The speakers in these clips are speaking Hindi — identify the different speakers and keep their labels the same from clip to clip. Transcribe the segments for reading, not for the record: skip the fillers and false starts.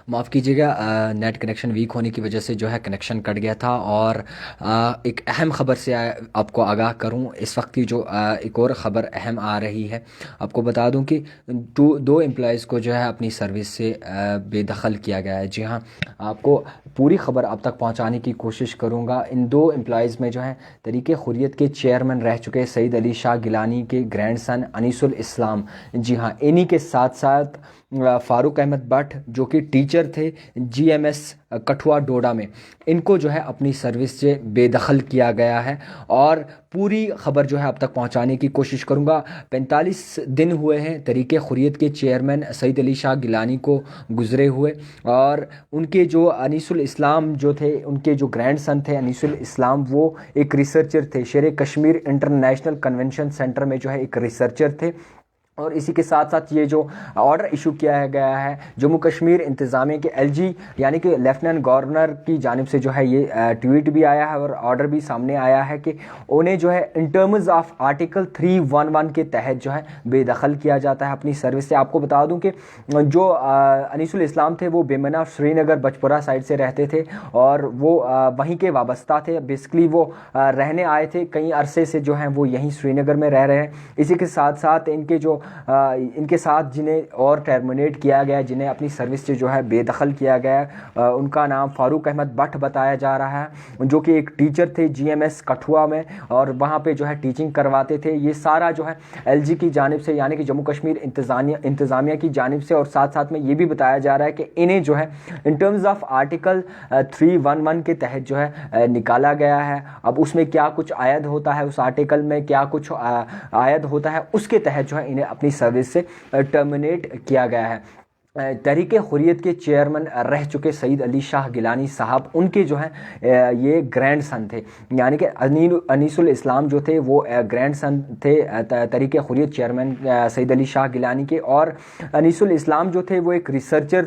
Speaker 1: माफ़ कीजिएगा, नेट कनेक्शन वीक होने की वजह से जो है कनेक्शन कट गया था। और एक अहम ख़बर से आपको आगाह करूं, इस वक्त की जो एक और ख़बर अहम आ रही है। आपको बता दूं कि दो एम्प्लॉयज़ को जो है अपनी सर्विस से बेदखल किया गया है। जी हाँ, आपको पूरी ख़बर अब तक पहुंचाने की कोशिश करूंगा। इन दो एम्प्लॉयज़ में जो है तरीक़े हुर्रियत के चेयरमैन रह चुके सईद अली शाह गिलानी के ग्रैंडसन अनीसुल इस्लाम, जी हाँ, इन्हीं के साथ साथ फ़ारूक अहमद भट्ट जो कि टीचर थे जीएमएस कठुआ डोडा में, इनको जो है अपनी सर्विस से बेदखल किया गया है। और पूरी खबर जो है अब तक पहुंचाने की कोशिश करूंगा। 45 दिन हुए हैं तरीके हुर्रियत के चेयरमैन सईद अली शाह गिलानी को गुजरे हुए, और उनके जो अनीसुल इस्लाम जो थे, उनके जो ग्रैंड सन थे अनीसुल इस्लाम, वो एक रिसर्चर थे। शेर कश्मीर इंटरनेशनल कन्वेंशन सेंटर में जो है एक रिसर्चर थे। और इसी के साथ साथ ये जो ऑर्डर इशू किया गया है जम्मू कश्मीर इंतज़ामिया के एलजी यानी कि लेफ्टिनेंट गवर्नर की जानिब से, जो है ये ट्वीट भी आया है और ऑर्डर भी सामने आया है कि उन्हें जो है इन टर्म्स ऑफ आर्टिकल 311 के तहत जो है बेदखल किया जाता है अपनी सर्विस से। आपको बता दूं कि जो अनीसुल इस्लाम थे वो बेमना श्रीनगर बचपुरा साइड से रहते थे और वो वहीं के वाबस्ता थे। बेसिकली वो रहने आए थे, कई अरसे से जो हैं वो यहीं श्रीनगर में रह रहे हैं। इसी के साथ साथ इनके साथ जिन्हें और टर्मिनेट किया गया, जिन्हें अपनी सर्विस से जो है बेदखल किया गया, उनका नाम फ़ारूक अहमद भट्ट बताया जा रहा है, जो कि एक टीचर थे जीएमएस कठुआ में और वहाँ पे जो है टीचिंग करवाते थे। ये सारा जो है एलजी की जानिब से यानी कि जम्मू कश्मीर इंतज़ामिया की जानिब से, और साथ साथ में ये भी बताया जा रहा है कि इन्हें जो है इन टर्म्स ऑफ आर्टिकल 311 के तहत जो है निकाला गया है। अब उसमें क्या कुछ आयद होता है, उस आर्टिकल में क्या कुछ आयद होता है, उसके तहत जो है इन्हें अपनी सर्विस से टर्मिनेट किया गया है। तहरीके हुर्रियत के चेयरमैन रह चुके सईद अली शाह गिलानी साहब, उनके जो हैं ये ग्रैंड सन थे, यानी कि अनीसुल इस्लाम जो थे वो ग्रैंड सन थे तहरीके हुर्रियत चेयरमैन सईद अली शाह गिलानी के। और अनीसुल इस्लाम जो थे वो एक रिसर्चर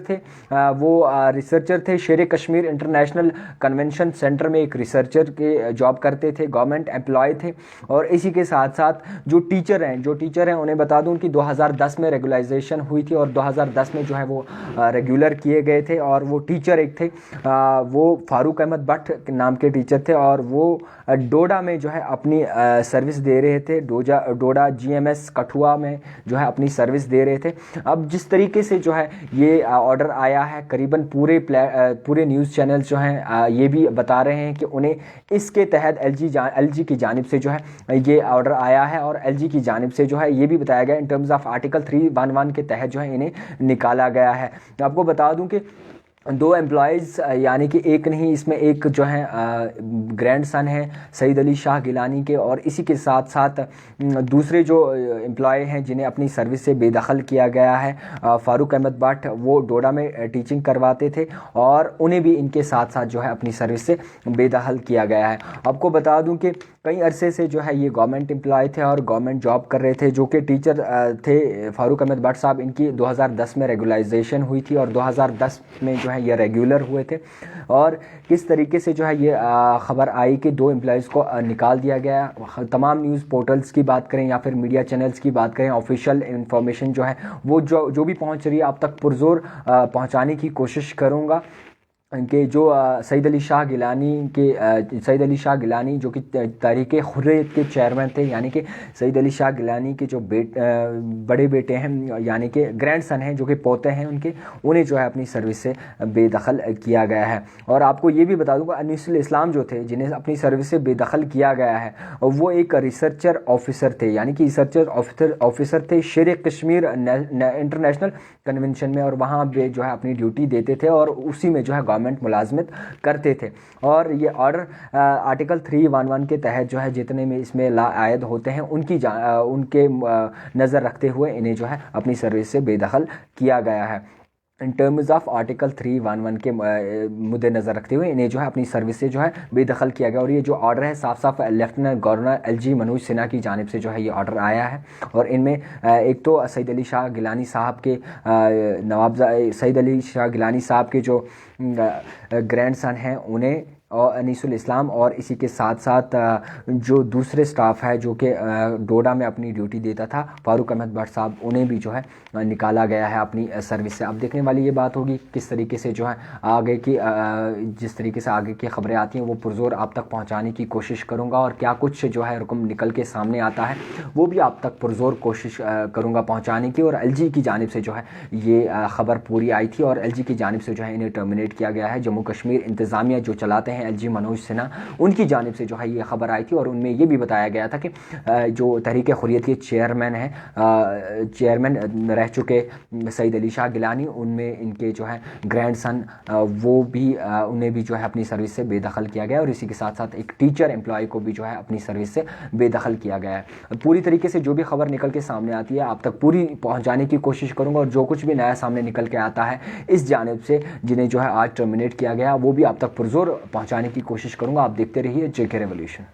Speaker 1: थे, शेर कश्मीर इंटरनेशनल कन्वेंशन सेंटर में एक रिसर्चर के जॉब करते थे, गवर्नमेंट एम्प्लॉय थे। और इसी के साथ साथ जो टीचर हैं उन्हें बता दूं कि 2010 में रेगुलाइजेशन हुई थी और 2010 में जो है वो रेगुलर किए गए थे। और वो टीचर एक थे, वो फ़ारूक अहमद भट्ट नाम के टीचर थे और वो डोडा में जो है अपनी सर्विस दे रहे थे। डोडा जीएमएस कठुआ में जो है अपनी सर्विस दे रहे थे। अब जिस तरीके से जो है ये ऑर्डर आया है, करीबन पूरे न्यूज़ चैनल्स जो हैं ये भी बता रहे हैं कि उन्हें इसके तहत एलजी की जानिब से जो है ये ऑर्डर आया है। और एलजी की जानिब से जो है ये भी बताया गया इन टर्म्स ऑफ आर्टिकल 311 के तहत जो है इन्हें निकाला गया है। आपको बता दूं कि दो एम्प्लॉयज़ यानी कि एक नहीं, इसमें एक जो है ग्रैंड सन है सईद अली शाह गिलानी के, और इसी के साथ साथ दूसरे जो एम्प्लॉय हैं जिन्हें अपनी सर्विस से बेदखल किया गया है, फ़ारूक अहमद भट्ट, वो डोडा में टीचिंग करवाते थे और उन्हें भी इनके साथ साथ जो है अपनी सर्विस से बेदखल किया गया है। आपको बता दूं कि कई अरसे से जो है ये गवर्नमेंट एम्प्लॉय थे और गवर्नमेंट जॉब कर रहे थे, जो कि टीचर थे फ़ारूक अहमद भट्ट साहब। इनकी 2010 में रेगुलाइजेशन हुई थी और 2010 में जो है ये रेगुलर हुए थे। और किस तरीके से जो है ये ख़बर आई कि दो एम्प्लॉयज़ को निकाल दिया गया। तमाम न्यूज़ पोर्टल्स की बात करें या फिर मीडिया चैनल्स की बात करें, ऑफिशियल इंफॉर्मेशन जो है वो जो भी पहुंच रही है आप तक पुरजोर पहुंचाने की कोशिश करूँगा कि जो सईद अली शाह गिलानी जो कि तहरीके हुर्रियत के चेयरमैन थे, यानी कि सईद अली शाह गिलानी के जो बड़े बेटे हैं यानी कि ग्रैंड सन हैं, जो कि पोते हैं उनके, उन्हें जो है अपनी सर्विस से बेदखल किया गया है। और आपको ये भी बता दूंगा अनीसुल इस्लाम जो थे जिन्हें अपनी सर्विस से बेदखल किया गया है, वो एक रिसर्चर ऑफिसर थे, यानी कि रिसर्चर ऑफिसर थे शेर कश्मीर इंटरनेशनल कन्वेंशन में, और वहाँ पे जो है अपनी ड्यूटी देते थे और उसी में जो है गवर्नमेंट मुलाजमत करते थे। और ये ऑर्डर आर्टिकल 311 के तहत जो है जितने में इसमें लायद होते हैं उनके नज़र रखते हुए इन्हें जो है अपनी सर्विस से बेदखल किया गया है। इन टर्म्स ऑफ आर्टिकल 311 के मुद्दे नज़र रखते हुए इन्हें जो है अपनी सर्विस से जो है बेदखल किया गया। और ये जो ऑर्डर है साफ साफ lieutenant governor LG Manoj Sinha की जानिब से जो है ये ऑर्डर आया है। और इनमें एक तो सईद अली शाह गिलानी साहब के सईद अली शाह गिलानी साहब के जो ग्रैंड सन हैं उन्हें और अनीसुल इस्लाम, और इसी के साथ साथ जो दूसरे स्टाफ है जो कि डोडा में अपनी ड्यूटी देता था, फारूक अहमद भट्ट साहब, उन्हें भी जो है निकाला गया है अपनी सर्विस से। अब देखने वाली ये बात होगी किस तरीके से जो है आगे की जिस तरीके से आगे की खबरें आती हैं वो पुरजोर आप तक पहुंचाने की कोशिश करूंगा, और क्या कुछ जो है रकम निकल के सामने आता है वो भी आप तक पुरजोर कोशिश करूंगा पहुंचाने की। और एलजी की जानिब से जो है ये खबर पूरी आई थी, और एलजी की जानिब से जो है इन्हें टर्मिनेट किया गया है। जम्मू कश्मीर इंतज़ामिया जो चलाते हैं एलजी, मनोज सिन्हा, उनकी जानिब से जो है ये खबर आई थी, और उनमें ये भी बताया गया था कि जो तहरीक हुर्रियत के चेयरमैन हैं, चेयरमैन रह चुके सईद अली शाह गिलानी, उनमें इनके जो है ग्रैंडसन, वो भी उन्हें भी जो है अपनी सर्विस से बेदखल किया गया, और इसी के साथ साथ एक टीचर एम्प्लॉय को भी जो है अपनी सर्विस से बेदखल किया गया है। पूरी तरीके से जो भी खबर निकल के सामने आती है आप तक पूरी पहुंचाने की कोशिश करूंगा, और जो कुछ भी नया सामने निकल के आता है इस जानिब से जिन्हें जो है आज टर्मिनेट किया गया वो भी आप तक पुरजोर पहुंचाने की कोशिश करूंगा। आप देखते रहिए जेके रेवोल्यूशन।